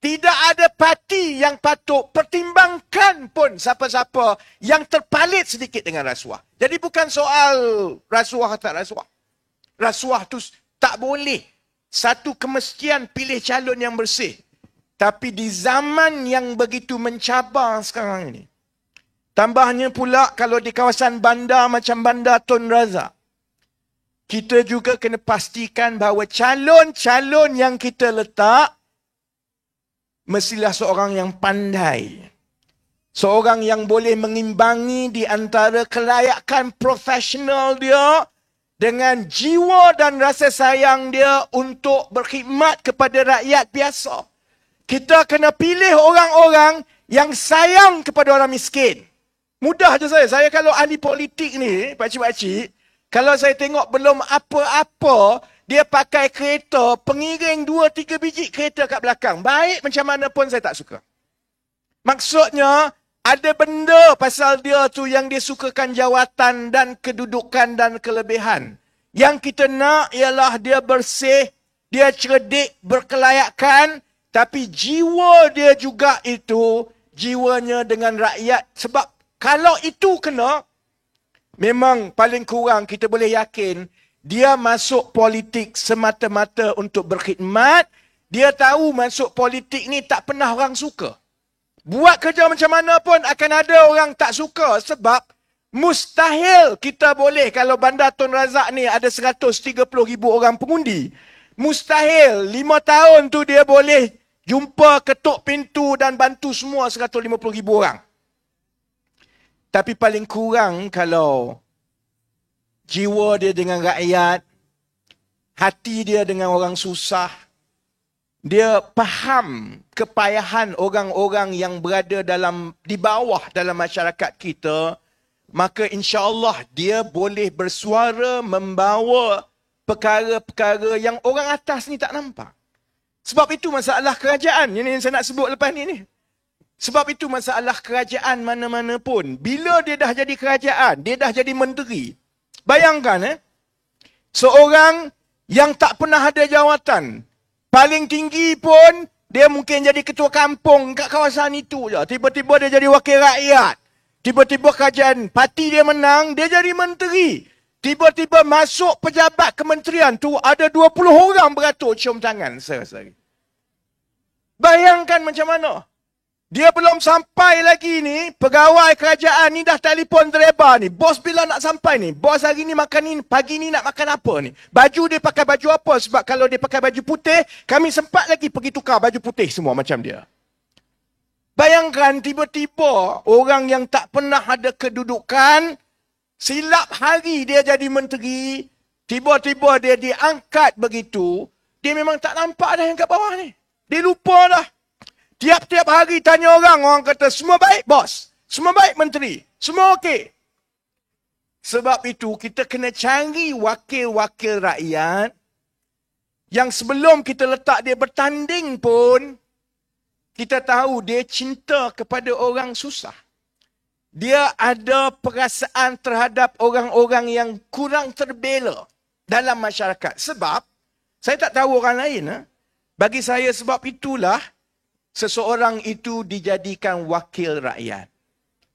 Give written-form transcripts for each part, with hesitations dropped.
Tidak ada parti yang patut pertimbangkan pun siapa-siapa yang terpalit sedikit dengan rasuah. Jadi bukan soal rasuah atau tak rasuah. Rasuah tu tak boleh. Satu kemestian pilih calon yang bersih. Tapi di zaman yang begitu mencabar sekarang ini. Tambahnya pula kalau di kawasan bandar macam Bandar Tun Razak. Kita juga kena pastikan bahawa calon-calon yang kita letak mestilah seorang yang pandai. Seorang yang boleh mengimbangi di antara kelayakan profesional dia dengan jiwa dan rasa sayang dia untuk berkhidmat kepada rakyat biasa. Kita kena pilih orang-orang yang sayang kepada orang miskin. Mudah je saya. Saya kalau ahli politik ni, pakcik-pakcik, kalau saya tengok belum apa-apa, dia pakai kereta, pengiring 2-3 biji kereta kat belakang. Baik macam mana pun saya tak suka. Maksudnya, ada benda pasal dia tu yang dia sukakan jawatan dan kedudukan dan kelebihan. Yang kita nak ialah dia bersih, dia cerdik, berkelayakan, tapi jiwa dia juga itu, jiwanya dengan rakyat. Sebab kalau itu kena, memang paling kurang kita boleh yakin, dia masuk politik semata-mata untuk berkhidmat. Dia tahu masuk politik ni tak pernah orang suka. Buat kerja macam mana pun akan ada orang tak suka. Sebab mustahil kita boleh, kalau Bandar Tun Razak ni ada 130,000 orang pengundi. Mustahil 5 tahun tu dia boleh jumpa ketuk pintu dan bantu semua 150,000 orang. Tapi paling kurang kalau jiwa dia dengan rakyat, hati dia dengan orang susah, dia faham kepayahan orang-orang yang berada di bawah dalam masyarakat kita, maka insya-Allah dia boleh bersuara membawa perkara-perkara yang orang atas ni tak nampak. Sebab itu masalah kerajaan, ini yang saya nak sebut lepas ni. Sebab itu masalah kerajaan mana-mana pun, bila dia dah jadi kerajaan, dia dah jadi menteri. Bayangkan, seorang yang tak pernah ada jawatan, paling tinggi pun, dia mungkin jadi ketua kampung kat kawasan itu je. Tiba-tiba dia jadi wakil rakyat. Tiba-tiba kerajaan parti dia menang, dia jadi menteri. Tiba-tiba masuk pejabat kementerian tu, ada 20 orang beratur cium tangan. Bayangkan macam mana. Dia belum sampai lagi ni, pegawai kerajaan ni dah telefon driver ni. Bos bila nak sampai ni? Bos hari ni makan ni, pagi ni nak makan apa ni? Baju dia pakai baju apa? Sebab kalau dia pakai baju putih, kami sempat lagi pergi tukar baju putih semua macam dia. Bayangkan tiba-tiba orang yang tak pernah ada kedudukan, silap hari dia jadi menteri, tiba-tiba dia diangkat begitu, dia memang tak nampak dah yang kat bawah ni. Dia lupa dah. Tiap-tiap hari tanya orang kata, semua baik bos, semua baik menteri, semua okey. Sebab itu kita kena cari wakil-wakil rakyat yang sebelum kita letak dia bertanding pun, kita tahu dia cinta kepada orang susah. Dia ada perasaan terhadap orang-orang yang kurang terbela dalam masyarakat. Sebab, saya tak tahu orang lain. Bagi saya sebab itulah, seseorang itu dijadikan wakil rakyat.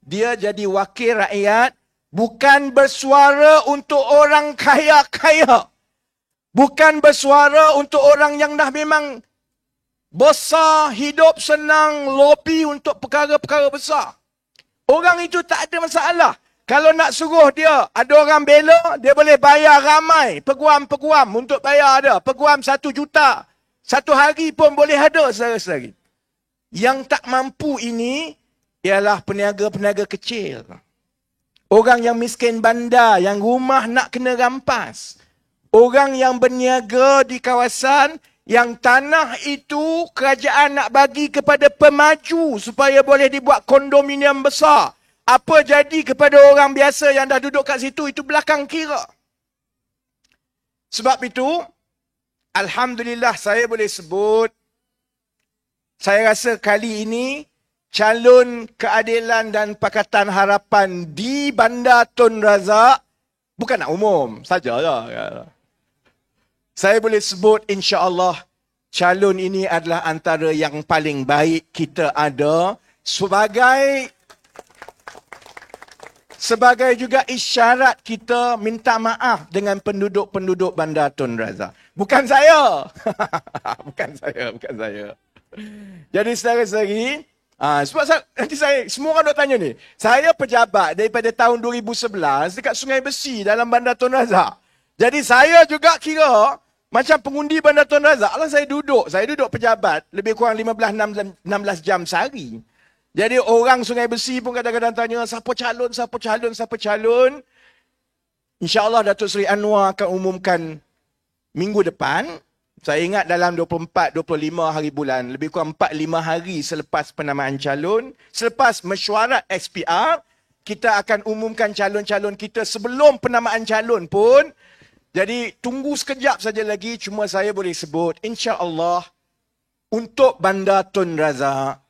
Dia jadi wakil rakyat bukan bersuara untuk orang kaya-kaya. Bukan bersuara untuk orang yang dah memang besar, hidup senang, lobi untuk perkara-perkara besar. Orang itu tak ada masalah. Kalau nak suruh dia, ada orang bela, dia boleh bayar ramai peguam-peguam untuk bayar dia. Peguam 1 juta. 1 hari pun boleh ada saudara-saudari. Yang tak mampu ini ialah peniaga-peniaga kecil. Orang yang miskin bandar, yang rumah nak kena rampas. Orang yang berniaga di kawasan yang tanah itu kerajaan nak bagi kepada pemaju supaya boleh dibuat kondominium besar. Apa jadi kepada orang biasa yang dah duduk kat situ, itu belakang kira. Sebab itu, alhamdulillah saya boleh sebut, saya rasa kali ini calon keadilan dan Pakatan Harapan di Bandar Tun Razak bukan nak umum sajalah. Saya boleh sebut insya-Allah calon ini adalah antara yang paling baik kita ada sebagai juga isyarat kita minta maaf dengan penduduk-penduduk Bandar Tun Razak. Bukan saya. bukan saya. Jadi saudara-saudari, sebab nanti semua orang nak tanya ni. Saya pejabat daripada tahun 2011 dekat Sungai Besi dalam Bandar Tun Razak. Jadi saya juga kira macam pengundi Bandar Tun Razak lah saya duduk pejabat lebih kurang 15-16 jam sehari. Jadi orang Sungai Besi pun kadang-kadang tanya, siapa calon. InsyaAllah Datuk Seri Anwar akan umumkan minggu depan. Saya ingat dalam 24-25 hari bulan, lebih kurang 4-5 hari selepas penamaan calon. Selepas mesyuarat SPR, kita akan umumkan calon-calon kita sebelum penamaan calon pun. Jadi tunggu sekejap saja lagi, cuma saya boleh sebut, insya-Allah untuk Bandar Tun Razak,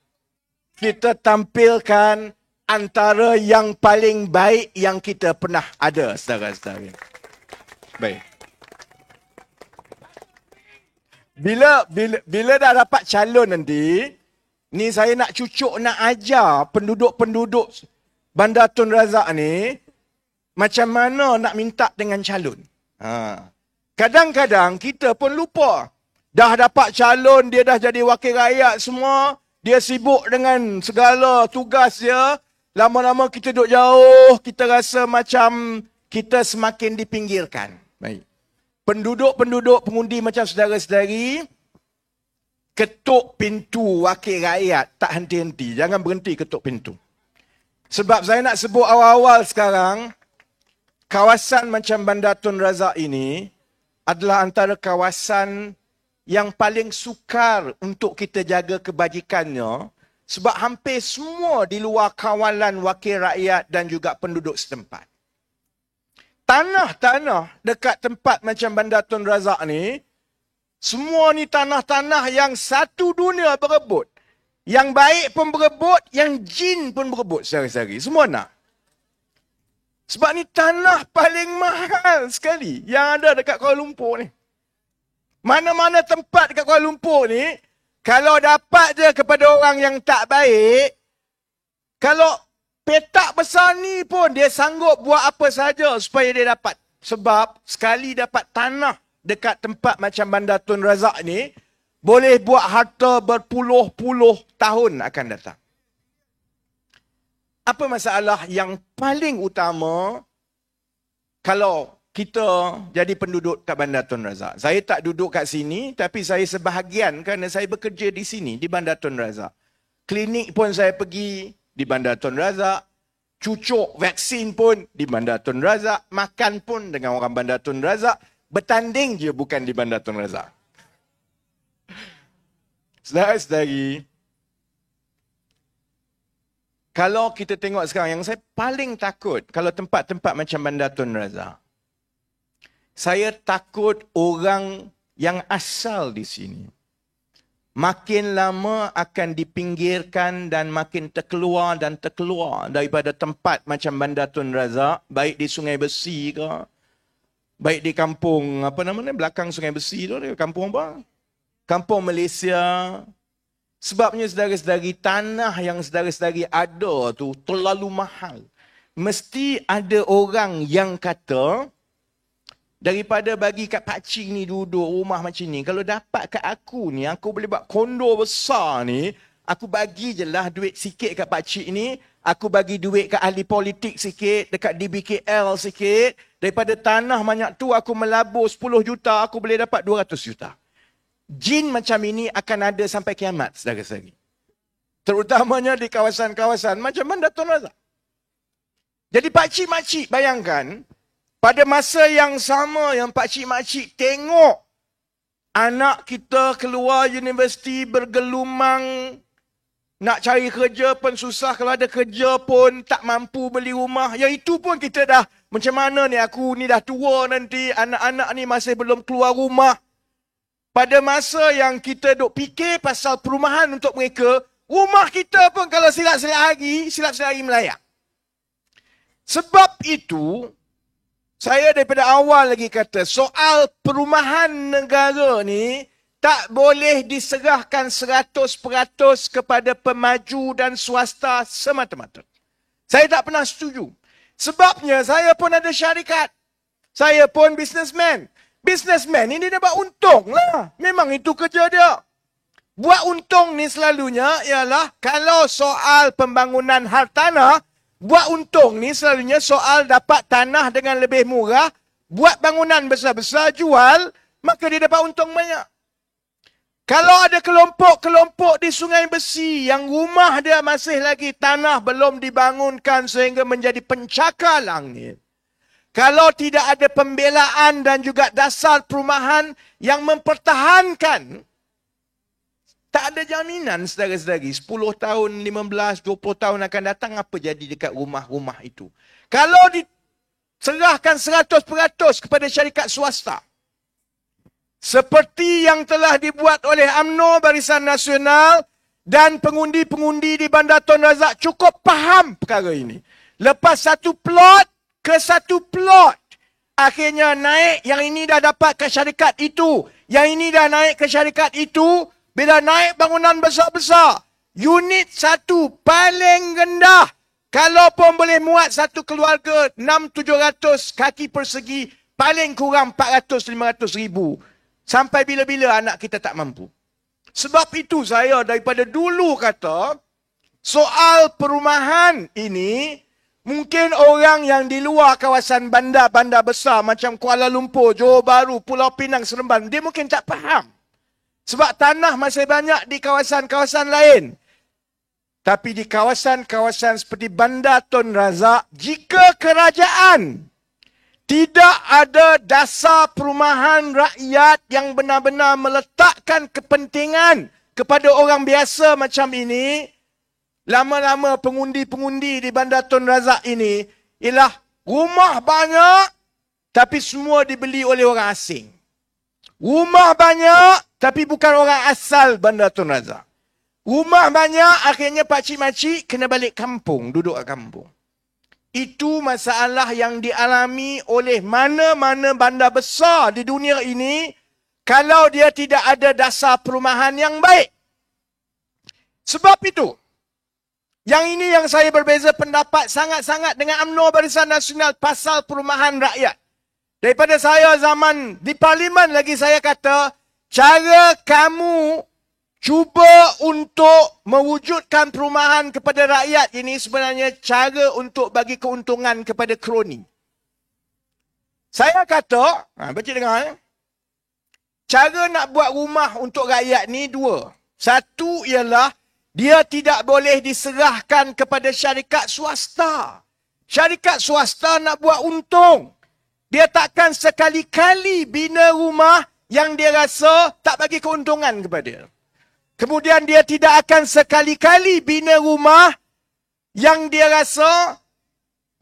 kita tampilkan antara yang paling baik yang kita pernah ada, saudara-saudara. Baik. Bila dah dapat calon nanti, ni saya nak cucuk, nak ajar penduduk-penduduk Bandar Tun Razak ni, macam mana nak minta dengan calon. Kadang-kadang kita pun lupa. Dah dapat calon, dia dah jadi wakil rakyat semua, dia sibuk dengan segala tugas dia. Lama-lama kita duduk jauh, kita rasa macam kita semakin dipinggirkan. Baik. Penduduk-penduduk pengundi macam saudara-saudari, ketuk pintu wakil rakyat tak henti-henti. Jangan berhenti ketuk pintu. Sebab saya nak sebut awal-awal sekarang, kawasan macam Bandar Tun Razak ini adalah antara kawasan yang paling sukar untuk kita jaga kebajikannya, sebab hampir semua di luar kawalan wakil rakyat dan juga penduduk setempat. Tanah-tanah dekat tempat macam Bandar Tun Razak ni, semua ni tanah-tanah yang satu dunia berebut. Yang baik pun berebut, yang jin pun berebut sehari-hari. Semua nak. Sebab ni tanah paling mahal sekali yang ada dekat Kuala Lumpur ni. Mana-mana tempat dekat Kuala Lumpur ni, kalau dapat je kepada orang yang tak baik, kalau petak besar ni pun dia sanggup buat apa saja supaya dia dapat. Sebab sekali dapat tanah dekat tempat macam Bandar Tun Razak ni, boleh buat harta berpuluh-puluh tahun akan datang. Apa masalah yang paling utama kalau kita jadi penduduk kat Bandar Tun Razak? Saya tak duduk kat sini, tapi saya sebahagian kerana saya bekerja di sini, di Bandar Tun Razak. Klinik pun saya pergi di Bandar Tun Razak. Cucuk vaksin pun di Bandar Tun Razak. Makan pun dengan orang Bandar Tun Razak. Bertanding je bukan di Bandar Tun Razak. Saudara-saudari, kalau kita tengok sekarang, yang saya paling takut kalau tempat-tempat macam Bandar Tun Razak, saya takut orang yang asal di sini makin lama akan dipinggirkan dan makin terkeluar daripada tempat macam Bandar Tun Razak, baik di Sungai Besi ke, baik di kampung, belakang Sungai Besi tu, kampung apa? Kampung Malaysia. Sebabnya saudara-saudari, tanah yang saudara-saudari ada tu terlalu mahal. Mesti ada orang yang kata, daripada bagi kat pakcik ni duduk rumah macam ni, kalau dapat kat aku ni, aku boleh buat kondo besar ni, aku bagi je lah duit sikit kat pakcik ni, aku bagi duit kat ahli politik sikit, dekat DBKL sikit, daripada tanah banyak tu aku melabur 10 juta, aku boleh dapat 200 juta. Jin macam ini akan ada sampai kiamat, saudara-saudari. Terutamanya di kawasan-kawasan macam Bandar Tun Razak. Jadi pakcik-makcik bayangkan, pada masa yang sama yang pakcik-makcik tengok anak kita keluar universiti bergelumang, nak cari kerja pun susah, kalau ada kerja pun tak mampu beli rumah. Ya itu pun kita dah, macam mana ni aku ni dah tua nanti, anak-anak ni masih belum keluar rumah. Pada masa yang kita duk fikir pasal perumahan untuk mereka, rumah kita pun kalau silap-silap hari melayak. Sebab itu, saya daripada awal lagi kata, soal perumahan negara ni tak boleh diserahkan 100% kepada pemaju dan swasta semata-mata. Saya tak pernah setuju. Sebabnya saya pun ada syarikat. Saya pun businessman. Businessman ini dapat untung lah. Memang itu kerja dia. Buat untung ni selalunya ialah kalau soal pembangunan hartanah, buat untung ni selalunya soal dapat tanah dengan lebih murah, buat bangunan besar-besar, jual, maka dia dapat untung banyak. Kalau ada kelompok-kelompok di Sungai Besi yang rumah dia masih lagi tanah belum dibangunkan sehingga menjadi pencakar langit. Kalau tidak ada pembelaan dan juga dasar perumahan yang mempertahankan, tak ada jaminan saudara-saudari. 10 tahun, 15, 20 tahun akan datang, apa jadi dekat rumah-rumah itu. Kalau diserahkan 100% kepada syarikat swasta, seperti yang telah dibuat oleh UMNO, Barisan Nasional dan pengundi-pengundi di Bandar Tun Razak cukup faham perkara ini. Lepas satu plot ke satu plot, akhirnya naik, yang ini dah dapat ke syarikat itu, yang ini dah naik ke syarikat itu. Bila naik bangunan besar-besar, unit satu paling rendah, kalau pun boleh muat satu keluarga 600-700 kaki persegi, paling kurang 400-500 ribu. Sampai bila-bila anak kita tak mampu. Sebab itu saya daripada dulu kata, soal perumahan ini, mungkin orang yang di luar kawasan bandar-bandar besar macam Kuala Lumpur, Johor Bahru, Pulau Pinang, Seremban, dia mungkin tak faham. Sebab tanah masih banyak di kawasan-kawasan lain. Tapi di kawasan-kawasan seperti Bandar Tun Razak, jika kerajaan tidak ada dasar perumahan rakyat yang benar-benar meletakkan kepentingan kepada orang biasa macam ini, lama-lama pengundi-pengundi di Bandar Tun Razak ini ialah rumah banyak tapi semua dibeli oleh orang asing. Rumah banyak tapi bukan orang asal Bandar Tun Razak. Rumah banyak, akhirnya pakcik-makcik kena balik kampung, duduk kat kampung. Itu masalah yang dialami oleh mana-mana bandar besar di dunia ini kalau dia tidak ada dasar perumahan yang baik. Sebab itu, yang ini yang saya berbeza pendapat sangat-sangat dengan UMNO Barisan Nasional pasal perumahan rakyat. Daripada saya zaman di parlimen lagi saya kata, cara kamu cuba untuk mewujudkan perumahan kepada rakyat ini sebenarnya cara untuk bagi keuntungan kepada kroni. Saya kata, baca dengar, cara nak buat rumah untuk rakyat ni dua. Satu ialah dia tidak boleh diserahkan kepada syarikat swasta. Syarikat swasta nak buat untung. Dia takkan sekali-kali bina rumah yang dia rasa tak bagi keuntungan kepada dia. Kemudian dia tidak akan sekali-kali bina rumah yang dia rasa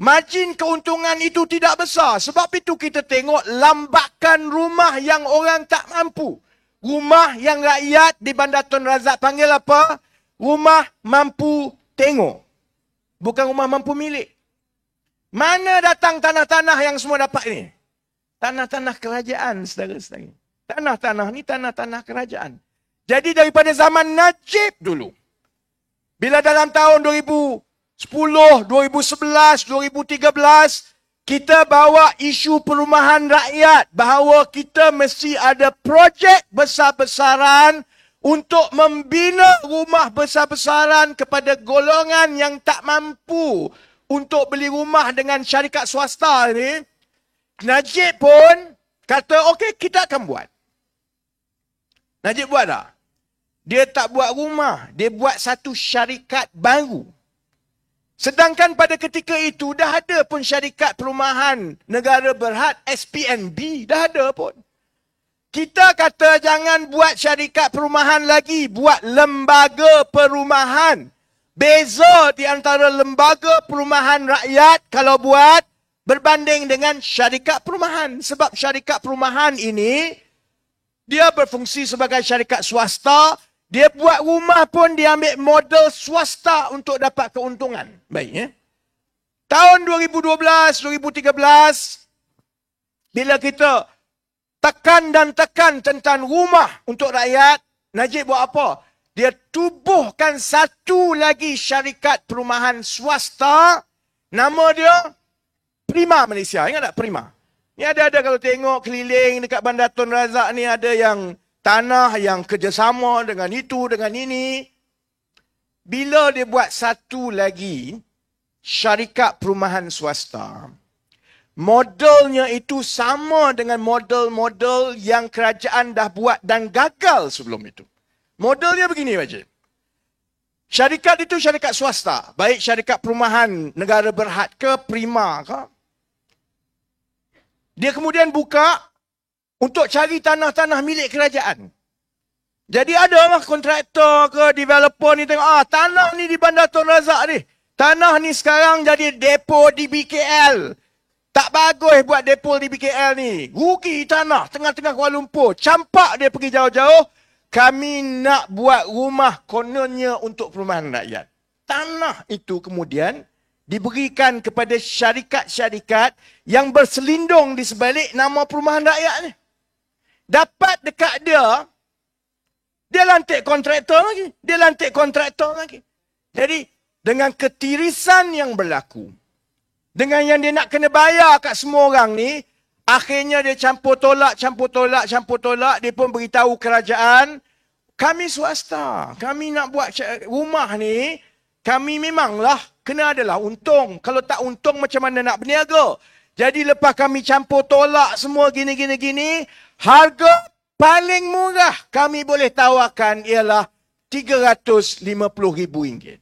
margin keuntungan itu tidak besar. Sebab itu kita tengok lambakan rumah yang orang tak mampu. Rumah yang rakyat di Bandar Tun Razak panggil apa? Rumah mampu tengok. Bukan rumah mampu milik. Mana datang tanah-tanah yang semua dapat ini? Tanah-tanah kerajaan, saudara-saudara. Tanah-tanah ni tanah-tanah kerajaan. Jadi daripada zaman Najib dulu, bila dalam tahun 2010, 2011, 2013, kita bawa isu perumahan rakyat bahawa kita mesti ada projek besar-besaran untuk membina rumah besar-besaran kepada golongan yang tak mampu untuk beli rumah dengan syarikat swasta ni. Najib pun kata, okey, kita akan buat. Najib buat tak? Dia tak buat rumah, dia buat satu syarikat baru. Sedangkan pada ketika itu dah ada pun syarikat perumahan negara berhad, SPNB, dah ada pun. Kita kata jangan buat syarikat perumahan lagi, buat lembaga perumahan. Beza di antara lembaga perumahan rakyat kalau buat berbanding dengan syarikat perumahan. Sebab syarikat perumahan ini, dia berfungsi sebagai syarikat swasta. Dia buat rumah pun dia ambil model swasta untuk dapat keuntungan. Baik, ya. Tahun 2012, 2013, bila kita tekan dan tekan tentang rumah untuk rakyat, Najib buat apa? Dia tubuhkan satu lagi syarikat perumahan swasta, nama dia Prima Malaysia. Ingat tak Prima? Ni ada kalau tengok keliling dekat Bandar Tun Razak ni, ada yang tanah yang kerjasama dengan itu, dengan ini. Bila dia buat satu lagi syarikat perumahan swasta, modelnya itu sama dengan model-model yang kerajaan dah buat dan gagal sebelum itu. Modelnya begini, Wajib. Syarikat itu syarikat swasta. Baik syarikat perumahan negara berhad ke, Prima ke. Dia kemudian buka untuk cari tanah-tanah milik kerajaan. Jadi ada lah kontraktor ke developer ni tengok, tanah ni di Bandar Tun Razak ni. Tanah ni sekarang jadi depo di BKL. Tak bagus buat depo di BKL ni. Rugi tanah tengah-tengah Kuala Lumpur. Campak dia pergi jauh-jauh. Kami nak buat rumah kononnya untuk perumahan rakyat. Tanah itu kemudian diberikan kepada syarikat-syarikat yang berselindung di sebalik nama perumahan rakyat ni. Dapat dekat dia, dia lantik kontraktor lagi. Jadi, dengan ketirisan yang berlaku, dengan yang dia nak kena bayar kat semua orang ni, akhirnya dia campur tolak. Dia pun beritahu kerajaan, kami swasta, kami nak buat rumah ni, kami memanglah kena adalah untung. Kalau tak untung macam mana nak berniaga? Jadi lepas kami campur tolak semua gini, harga paling murah kami boleh tawarkan ialah RM350,000.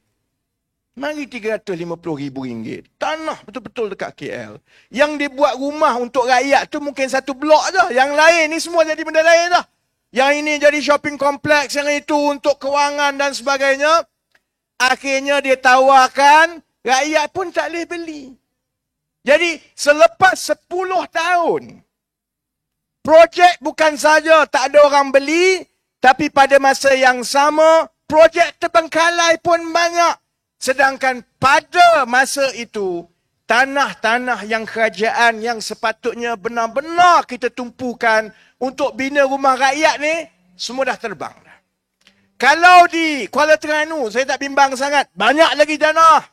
Mari RM350,000. Tanah betul-betul dekat KL. Yang dibuat rumah untuk rakyat tu mungkin satu blok je. Yang lain ni semua jadi benda lain dah. Yang ini jadi shopping kompleks, yang itu untuk kewangan dan sebagainya. Akhirnya dia tawarkan, rakyat pun tak boleh beli. Jadi selepas 10 tahun, projek bukan saja tak ada orang beli, tapi pada masa yang sama, projek terbengkalai pun banyak. Sedangkan pada masa itu, tanah-tanah yang kerajaan yang sepatutnya benar-benar kita tumpukan untuk bina rumah rakyat ni, semua dah terbang. Kalau di Kuala Terengganu, saya tak bimbang sangat. Banyak lagi tanah.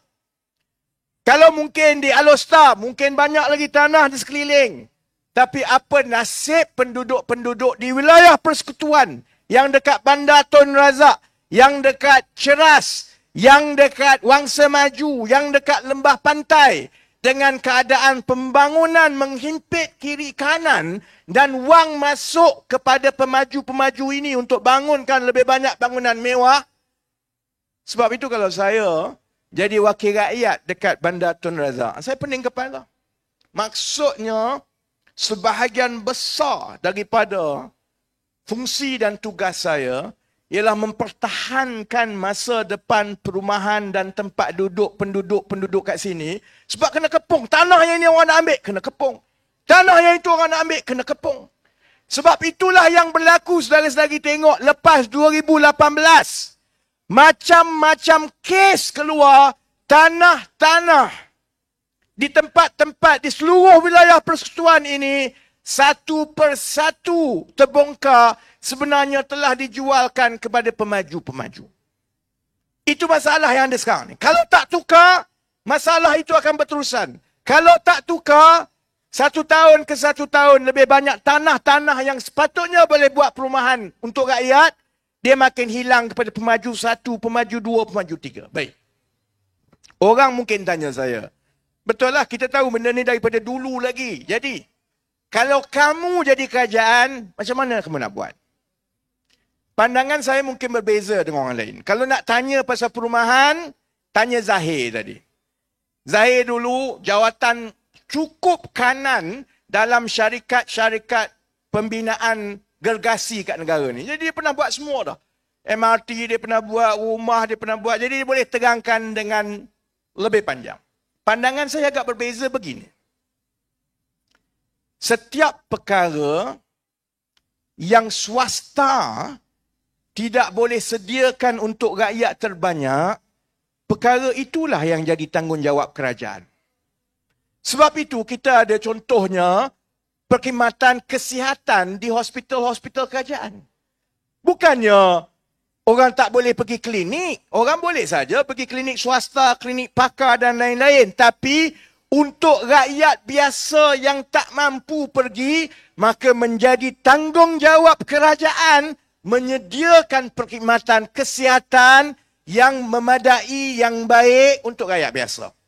Kalau mungkin di Alostar, mungkin banyak lagi tanah di sekeliling. Tapi apa nasib penduduk-penduduk di wilayah persekutuan yang dekat Bandar Tun Razak, yang dekat Ceras, yang dekat Wangsa Maju, yang dekat Lembah Pantai, dengan keadaan pembangunan menghimpit kiri kanan dan wang masuk kepada pemaju-pemaju ini untuk bangunkan lebih banyak bangunan mewah. Sebab itu kalau saya jadi wakil rakyat dekat Bandar Tun Razak, saya pening kepala. Maksudnya, sebahagian besar daripada fungsi dan tugas saya ialah mempertahankan masa depan perumahan dan tempat duduk penduduk kat sini. Sebab kena kepung. Tanah yang ini orang nak ambil, kena kepung. Tanah yang itu orang nak ambil, kena kepung. Sebab itulah yang berlaku, saudara-saudari tengok, lepas 2018. Macam-macam kes keluar, tanah-tanah di tempat-tempat di seluruh wilayah persekutuan ini, satu persatu terbongkar, sebenarnya telah dijualkan kepada pemaju-pemaju. Itu masalah yang ada sekarang ni. Kalau tak tukar, masalah itu akan berterusan. Kalau tak tukar, 1 tahun ke 1 tahun lebih banyak tanah-tanah yang sepatutnya boleh buat perumahan untuk rakyat, dia makin hilang kepada pemaju 1, pemaju 2, pemaju 3. Baik. Orang mungkin tanya saya, betul lah kita tahu benda ni daripada dulu lagi. Jadi, kalau kamu jadi kerajaan, macam mana kamu nak buat? Pandangan saya mungkin berbeza dengan orang lain. Kalau nak tanya pasal perumahan, tanya Zahir tadi. Zahir dulu jawatan cukup kanan dalam syarikat-syarikat pembinaan gergasi kat negara ni. Jadi dia pernah buat semua dah. MRT dia pernah buat, rumah dia pernah buat. Jadi dia boleh terangkan dengan lebih panjang. Pandangan saya agak berbeza begini. Setiap perkara yang swasta tidak boleh sediakan untuk rakyat terbanyak, perkara itulah yang jadi tanggungjawab kerajaan. Sebab itu kita ada contohnya perkhidmatan kesihatan di hospital-hospital kerajaan. Bukannya orang tak boleh pergi klinik. Orang boleh saja pergi klinik swasta, klinik pakar dan lain-lain. Tapi untuk rakyat biasa yang tak mampu pergi, maka menjadi tanggungjawab kerajaan menyediakan perkhidmatan kesihatan yang memadai, yang baik untuk rakyat biasa.